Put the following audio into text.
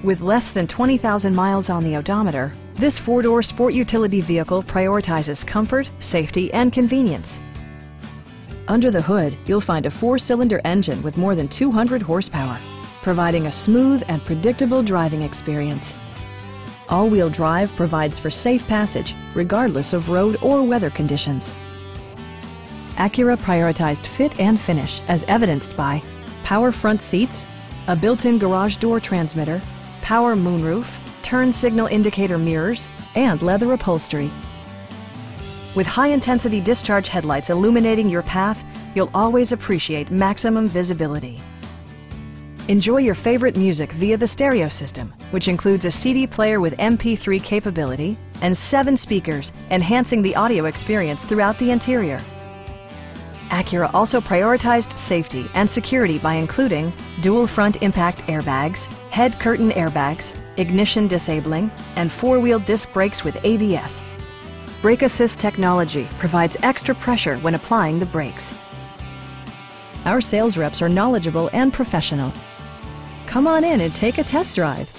With less than 20,000 miles on the odometer, this four-door sport utility vehicle prioritizes comfort, safety, and convenience. Under the hood, you'll find a four-cylinder engine with more than 200 horsepower, providing a smooth and predictable driving experience. All-wheel drive provides for safe passage, regardless of road or weather conditions. Acura prioritized fit and finish, as evidenced by power front seats, a built-in garage door transmitter, power moonroof, turn signal indicator mirrors, and leather upholstery. With high-intensity discharge headlights illuminating your path, you'll always appreciate maximum visibility. Enjoy your favorite music via the stereo system, which includes a CD player with MP3 capability and 7 speakers, enhancing the audio experience throughout the interior. Acura also prioritized safety and security by including dual front impact airbags, head curtain airbags, ignition disabling, and four-wheel disc brakes with ABS. Brake Assist technology provides extra pressure when applying the brakes. Our sales reps are knowledgeable and professional. Come on in and take a test drive.